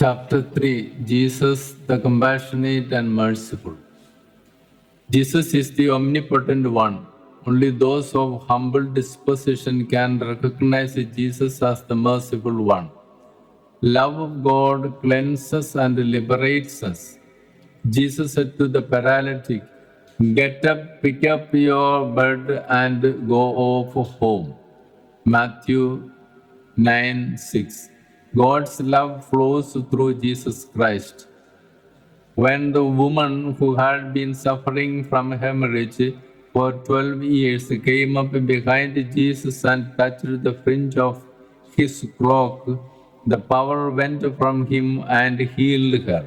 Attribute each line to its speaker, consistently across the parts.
Speaker 1: Chapter 3 Jesus the Compassionate and Merciful. Jesus is the omnipotent one. Only those of humble disposition can recognize Jesus as the merciful one. Love of God cleanses and liberates us. Jesus said to the paralytic, "Get up, pick up your bed and go off home." Matthew 9:6. God's love flows through Jesus Christ. When the woman who had been suffering from hemorrhage for 12 years came up behind Jesus and touched the fringe of his cloak, the power went from him and healed her.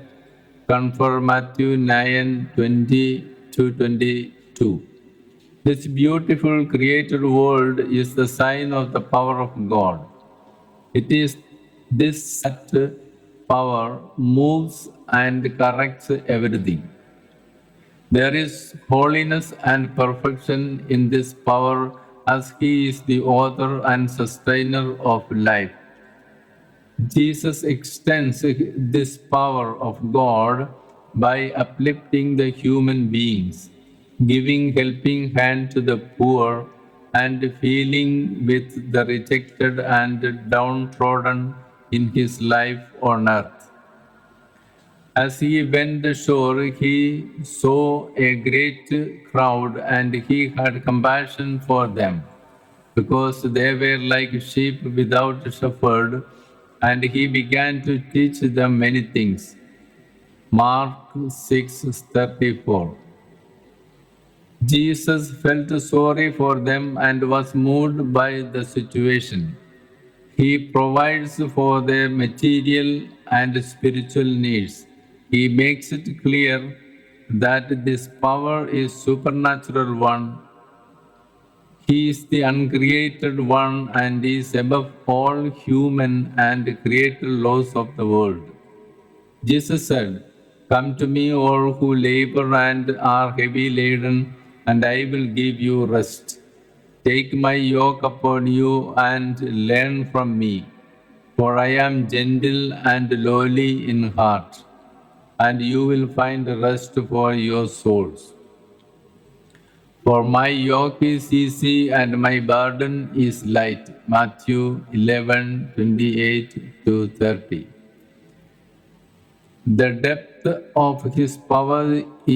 Speaker 1: Confirm Matthew 9:20-22. This beautiful created world is the sign of the power of God. It is this that power moves and corrects everything. There is holiness and perfection in this power, as He is the author and sustainer of life. Jesus extends this power of God by uplifting the human beings, giving helping hand to the poor, and feeling with the rejected and downtrodden in his life on earth. As he went ashore, he saw a great crowd and he had compassion for them, because they were like sheep without a shepherd, and he began to teach them many things. Mark 6:34. Jesus felt sorry for them and was moved by the situation. He provides for their material and spiritual needs. He makes it clear that this power is supernatural one. He is the uncreated one and is above all human and created laws of the world. Jesus said, "Come to me, all who labor and are heavy laden, and I will give you rest. Take my yoke upon you and learn from me, for I am gentle and lowly in heart, and you will find rest for your souls. For my yoke is easy and my burden is light." Matthew 11:28-30. The depth of his power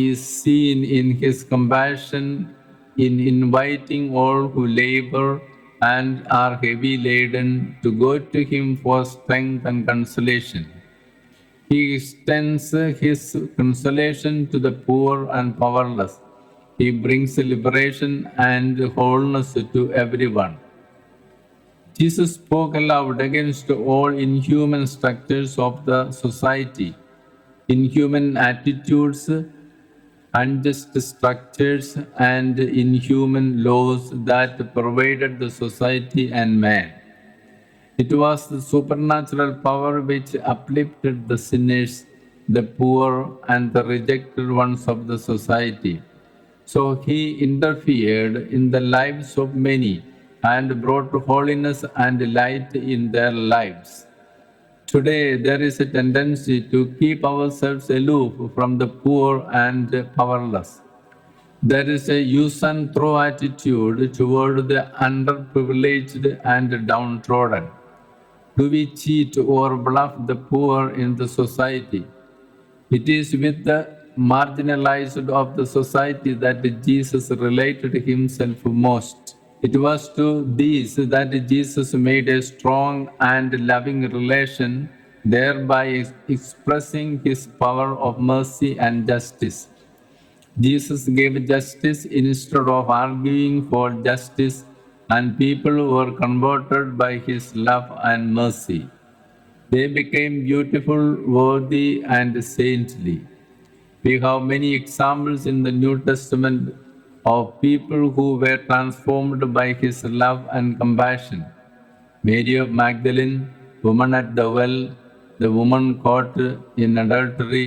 Speaker 1: is seen in his compassion in inviting all who labor and are heavy laden to go to him for strength and consolation. He extends his consolation to the poor and powerless. He brings liberation and wholeness to everyone. Jesus spoke aloud against all inhuman structures of the society, inhuman attitudes, unjust structures, and inhuman laws that pervaded the society and man. It was the supernatural power which uplifted the sinners, the poor, and the rejected ones of the society. So he interfered in the lives of many and brought holiness and light in their lives. Today, there is a tendency to keep ourselves aloof from the poor and powerless. There is a use and throw attitude toward the underprivileged and downtrodden. Do we cheat or bluff the poor in the society? It is with the marginalized of the society that Jesus related himself most. It was to these that Jesus made a strong and loving relation, thereby expressing his power of mercy and justice. Jesus gave justice instead of arguing for justice, and people were converted by his love and mercy. They became beautiful, worthy, and saintly. We have many examples in the New Testament of people who were transformed by his love and compassion. Mary of Magdalene, woman at the well, the woman caught in adultery,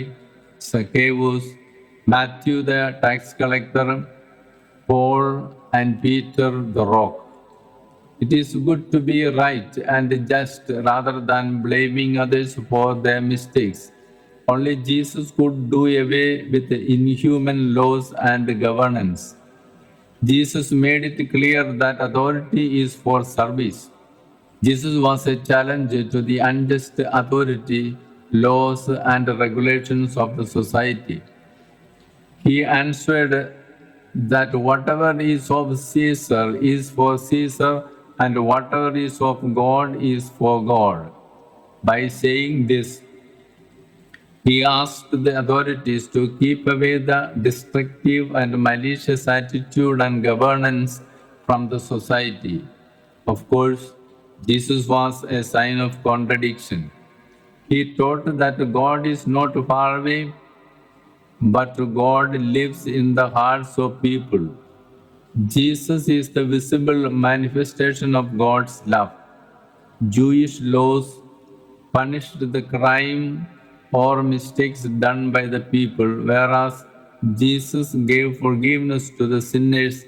Speaker 1: Zacchaeus, Matthew the tax collector, Paul and Peter the rock. It is good to be right and just rather than blaming others for their mistakes. Only Jesus could do away with the inhuman laws and governance. Jesus made it clear that authority is for service. Jesus was a challenge to the unjust authority, laws, and regulations of the society. He answered that whatever is of Caesar is for Caesar, and whatever is of God is for God. By saying this, he asked the authorities to keep away the destructive and malicious attitude and governance from the society. Of course, Jesus was a sign of contradiction. He taught that God is not far away, but God lives in the hearts of people. Jesus is the visible manifestation of God's love. Jewish laws punished the crime or mistakes done by the people, whereas Jesus gave forgiveness to the sinners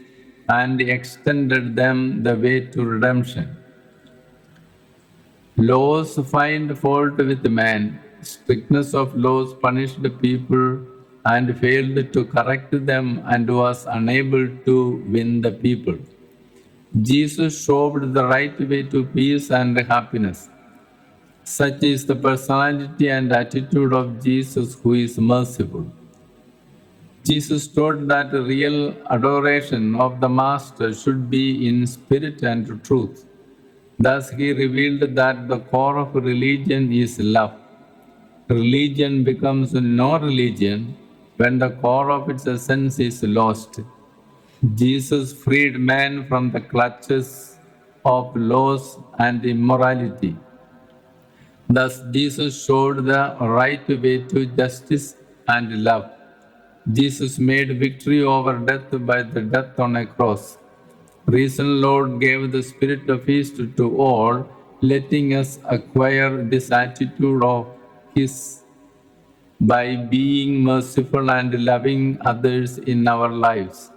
Speaker 1: and extended them the way to redemption. Laws find fault with man. Strictness of laws punished the people and failed to correct them and was unable to win the people. Jesus showed the right way to peace and happiness. Such is the personality and attitude of Jesus, who is merciful. Jesus taught that real adoration of the Master should be in spirit and truth. Thus, he revealed that the core of religion is love. Religion becomes no religion when the core of its essence is lost. Jesus freed man from the clutches of laws and immorality. Thus, Jesus showed the right way to justice and love. Jesus made victory over death by the death on a cross. Risen Lord gave the spirit of feast to all, letting us acquire this attitude of His by being merciful and loving others in our lives.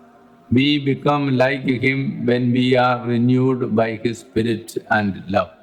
Speaker 1: We become like Him when we are renewed by His Spirit and love.